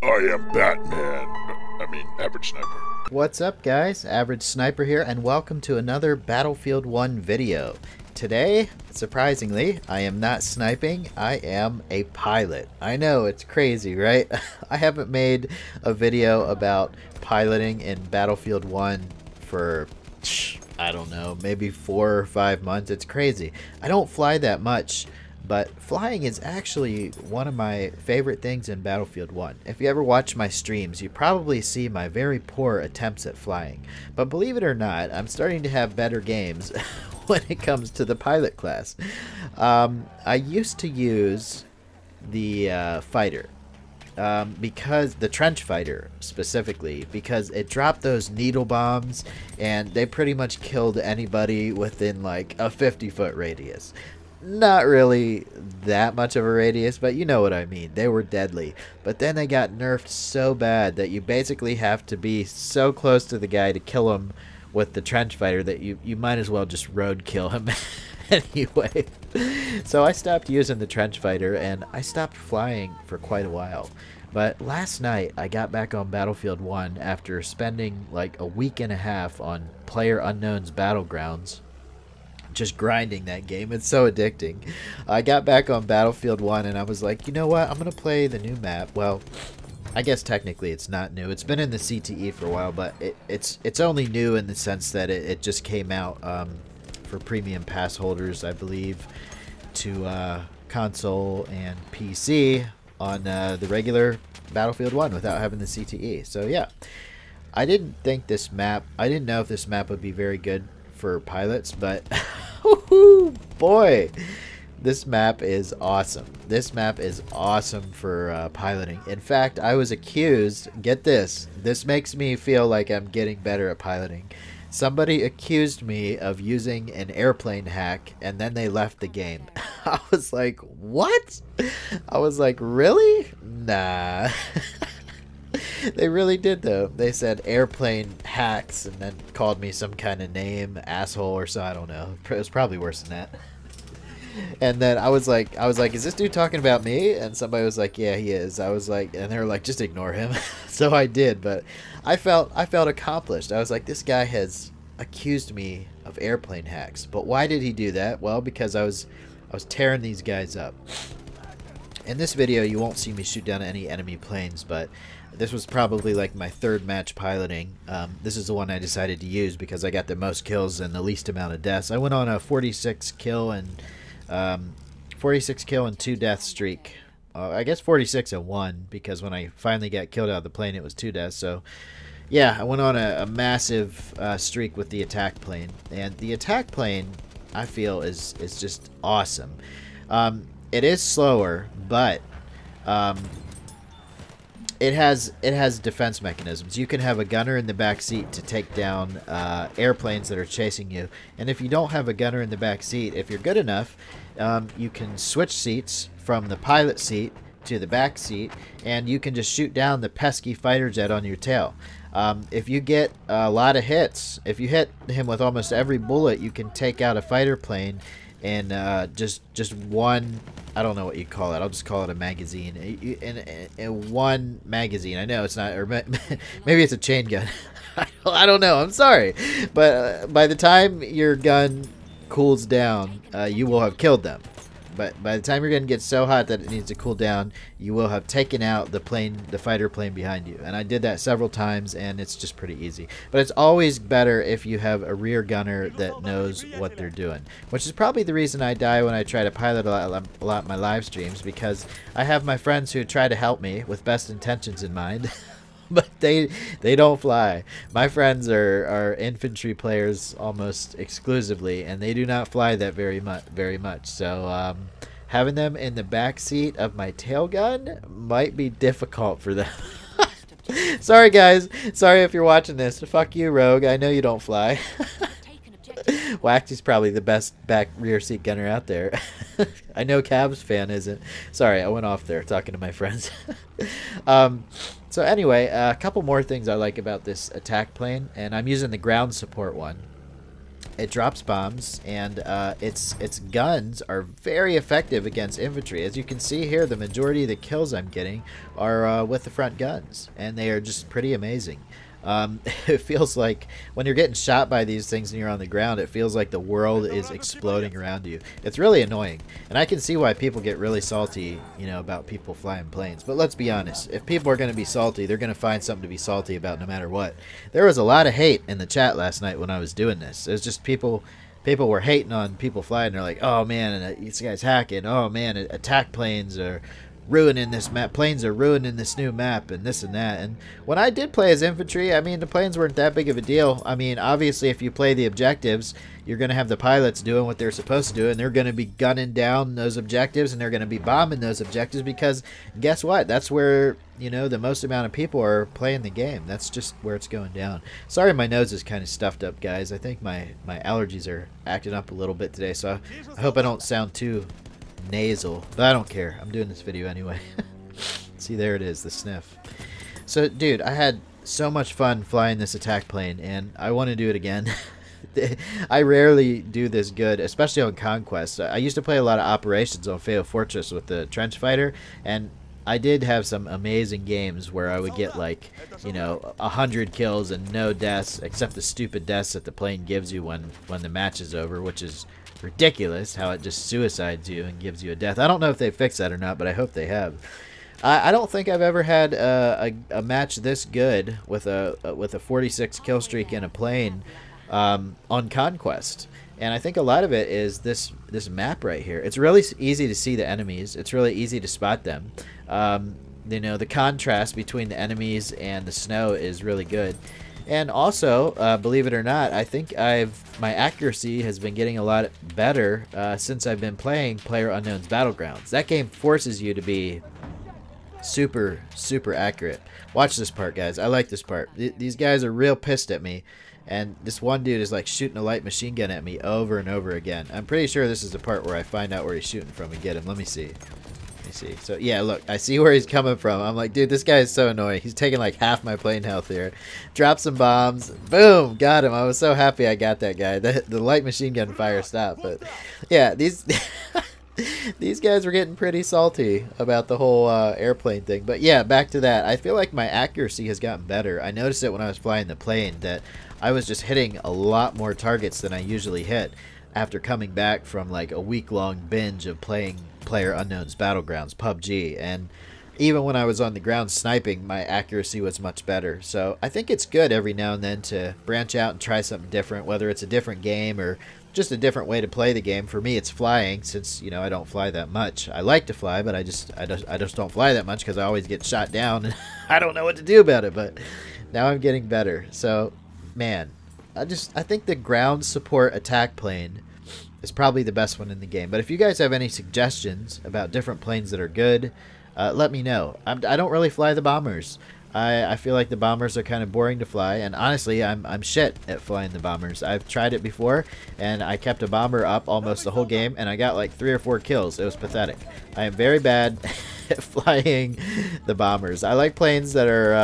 I am Batman. I mean, Average Sniper. What's up, guys? Average Sniper here, and welcome to another Battlefield 1 video. Today, surprisingly, I am not sniping, I am a pilot. I know, it's crazy, right? I haven't made a video about piloting in Battlefield 1 for, I don't know, maybe 4 or 5 months. It's crazy. I don't fly that much. But flying is actually one of my favorite things in Battlefield 1. If you ever watch my streams, you probably see my very poor attempts at flying. But believe it or not, I'm starting to have better games when it comes to the pilot class. I used to use the fighter. Because the trench fighter specifically, because it dropped those needle bombs and they pretty much killed anybody within like a 50-foot radius. Not really that much of a radius, but you know what I mean. They were deadly. But then they got nerfed so bad that you basically have to be so close to the guy to kill him with the trench fighter that you might as well just road kill him anyway. So I stopped using the trench fighter and I stopped flying for quite a while. But last night I got back on Battlefield 1 after spending like a week and a half on PlayerUnknown's Battlegrounds. Just grinding that game. It's so addicting. I got back on Battlefield 1 and I was like, you know what? I'm going to play the new map. Well, I guess technically it's not new. It's been in the CTE for a while, but it's only new in the sense that it just came out for premium pass holders, I believe, to console and PC on the regular Battlefield 1 without having the CTE. So yeah, I didn't know if this map would be very good for pilots, but boy, this map is awesome. This map is awesome for piloting. In fact, I was accused, get this makes me feel like I'm getting better at piloting. Somebody accused me of using an airplane hack and then they left the game. I was like, what? I was like, really? Nah. They really did, though. They said airplane hacks and then called me some kind of name, asshole or so. I don't know. It was probably worse than that. And then I was like, is this dude talking about me? And somebody was like, yeah, he is. I was like, and they were like, just ignore him. So I did, but I felt accomplished. I was like, this guy has accused me of airplane hacks. But why did he do that? Well, because I was tearing these guys up. In this video, you won't see me shoot down any enemy planes, but this was probably like my third match piloting. This is the one I decided to use because I got the most kills and the least amount of deaths. I went on a 46 kill and 2 death streak. I guess 46 and 1 because when I finally got killed out of the plane, it was 2 deaths. So yeah, I went on a massive streak with the attack plane, and the attack plane I feel is just awesome. It is slower, but it has defense mechanisms. You can have a gunner in the back seat to take down airplanes that are chasing you. And if you don't have a gunner in the back seat, if you're good enough, you can switch seats from the pilot seat to the back seat, and you can just shoot down the pesky fighter jet on your tail. If you get a lot of hits, if you hit him with almost every bullet, you can take out a fighter plane in just one, I don't know what you call it. I'll just call it a magazine. In one magazine. I know it's not, or maybe it's a chain gun. I don't know. I'm sorry. But by the time your gun cools down, you will have killed them. But by the time your gun gets so hot that it needs to cool down, you will have taken out the fighter plane behind you. And I did that several times, and it's just pretty easy. But it's always better if you have a rear gunner that knows what they're doing. Which is probably the reason I die when I try to pilot a lot in my live streams, because I have my friends who try to help me with best intentions in mind. But they don't fly. My friends are infantry players almost exclusively, and they do not fly that very much. So having them in the back seat of my tail gun might be difficult for them. Sorry guys. Sorry if you're watching this. Fuck you, Rogue. I know you don't fly. Waxy's probably the best back rear seat gunner out there. I know Cavs fan isn't. Sorry, I went off there talking to my friends. So anyway, a couple more things I like about this attack plane, and I'm using the ground support one. it drops bombs, and its guns are very effective against infantry. As you can see here, the majority of the kills I'm getting are with the front guns, and they are just pretty amazing. It feels like when you're getting shot by these things and you're on the ground, it feels like the world is exploding around you. It's really annoying, and I can see why people get really salty, you know, about people flying planes. But let's be honest, if people are going to be salty, they're going to find something to be salty about no matter what. There was a lot of hate in the chat last night when I was doing this. It was just people were hating on people flying. They're like, oh man, this guy's hacking. Oh man, attack planes are ruining this map. Planes are ruining this new map and this and that. And when I did play as infantry, I mean, the planes weren't that big of a deal. I mean, obviously, if you play the objectives, you're going to have the pilots doing what they're supposed to do, and they're going to be gunning down those objectives, and they're going to be bombing those objectives, because guess what? That's where, you know, the most amount of people are playing the game. That's just where it's going down. Sorry, my nose is kind of stuffed up, guys. I think my allergies are acting up a little bit today, so I hope I don't sound too nasal, but I don't care. I'm doing this video anyway. See, there it is, the sniff. So, dude, I had so much fun flying this attack plane, and I want to do it again. I rarely do this good, especially on Conquest. I used to play a lot of operations on Fatal Fortress with the trench fighter, and I did have some amazing games where I would get, like, you know, 100 kills and no deaths, except the stupid deaths that the plane gives you when the match is over, which is ridiculous how it just suicides you and gives you a death. I don't know if they fixed that or not, but I hope they have. I don't think I've ever had a match this good with a 46 kill streak in a plane on Conquest. And I think a lot of it is this map right here. It's really easy to see the enemies. It's really easy to spot them. You know, the contrast between the enemies and the snow is really good. And also, believe it or not, I think my accuracy has been getting a lot better since I've been playing PlayerUnknown's Battlegrounds. That game forces you to be super, super accurate. Watch this part, guys. I like this part. These guys are real pissed at me, and this one dude is like shooting a light machine gun at me over and over again. I'm pretty sure this is the part where I find out where he's shooting from and get him. Let me see. See. So yeah, look, I see where he's coming from. I'm like, dude, this guy is so annoying. He's taking like half my plane health here. Drop some bombs. Boom, got him. I was so happy I got that guy. The light machine gun fire stopped. But yeah, these these guys were getting pretty salty about the whole airplane thing. But yeah, back to that. I feel like my accuracy has gotten better. I noticed it when I was flying the plane that I was just hitting a lot more targets than I usually hit after coming back from like a week-long binge of playing PlayerUnknown's Battlegrounds, PUBG, and even when I was on the ground sniping, my accuracy was much better. So I think it's good every now and then to branch out and try something different, whether it's a different game or just a different way to play the game. For me, it's flying, since, you know, I don't fly that much. I like to fly, but I just don't fly that much because I always get shot down and I don't know what to do about it. But now I'm getting better. So, man, I think the ground support attack plane is probably the best one in the game. But if you guys have any suggestions about different planes that are good, let me know. I don't really fly the bombers. I feel like the bombers are kind of boring to fly, and honestly, I'm shit at flying the bombers. I've tried it before, and I kept a bomber up almost the whole game, and I got like 3 or 4 kills. It was pathetic. I am very bad at flying the bombers. I like planes that are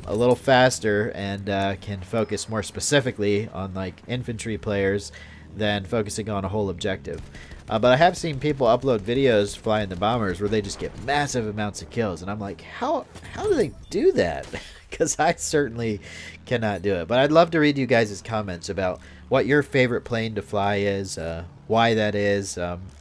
a little faster and can focus more specifically on like infantry players than focusing on a whole objective. But I have seen people upload videos flying the bombers where they just get massive amounts of kills, and I'm like, how do they do that? Because I certainly cannot do it. But I'd love to read you guys' comments about what your favorite plane to fly is, why that is,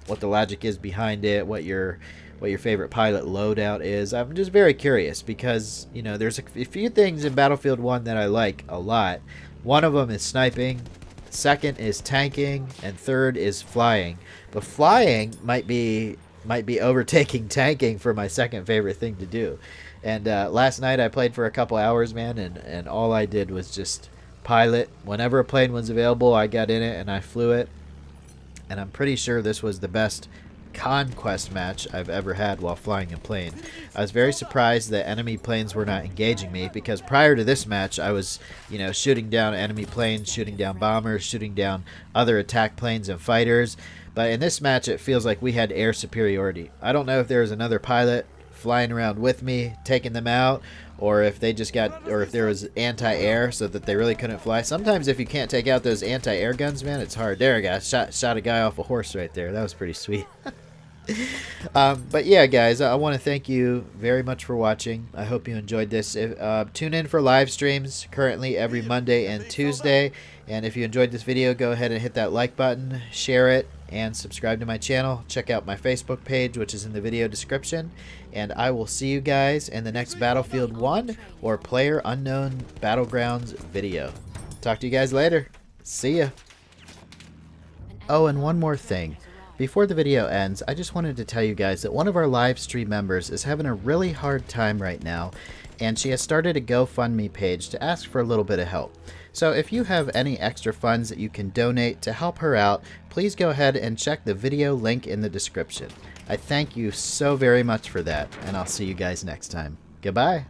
what the logic is behind it, what your favorite pilot loadout is. I'm just very curious because, you know, there's a few things in Battlefield 1 that I like a lot. One of them is sniping. Second is tanking, and third is flying. But flying might be overtaking tanking for my second favorite thing to do. And last night I played for a couple hours, man, and all I did was just pilot. Whenever a plane was available, I got in it and I flew it. And I'm pretty sure this was the best Conquest match I've ever had while flying a plane. I was very surprised that enemy planes were not engaging me, because prior to this match I was, you know, shooting down enemy planes, shooting down bombers, shooting down other attack planes and fighters. But in this match it feels like we had air superiority. I don't know if there was another pilot flying around with me, taking them out, or if they just got, or if there was anti-air so that they really couldn't fly. Sometimes if you can't take out those anti-air guns, man, it's hard. There, guys, shot a guy off a horse right there. That was pretty sweet. But yeah, guys, I want to thank you very much for watching. I hope you enjoyed this. Tune in for live streams currently every Monday and Tuesday. And if you enjoyed this video, go ahead and hit that like button, share it, and subscribe to my channel. Check out my Facebook page, which is in the video description. And I will see you guys in the next Battlefield 1 or PlayerUnknown Battlegrounds video. Talk to you guys later. See ya. Oh, and one more thing. Before the video ends, I just wanted to tell you guys that one of our live stream members is having a really hard time right now, and she has started a GoFundMe page to ask for a little bit of help. So if you have any extra funds that you can donate to help her out, please go ahead and check the video link in the description. I thank you so very much for that, and I'll see you guys next time. Goodbye.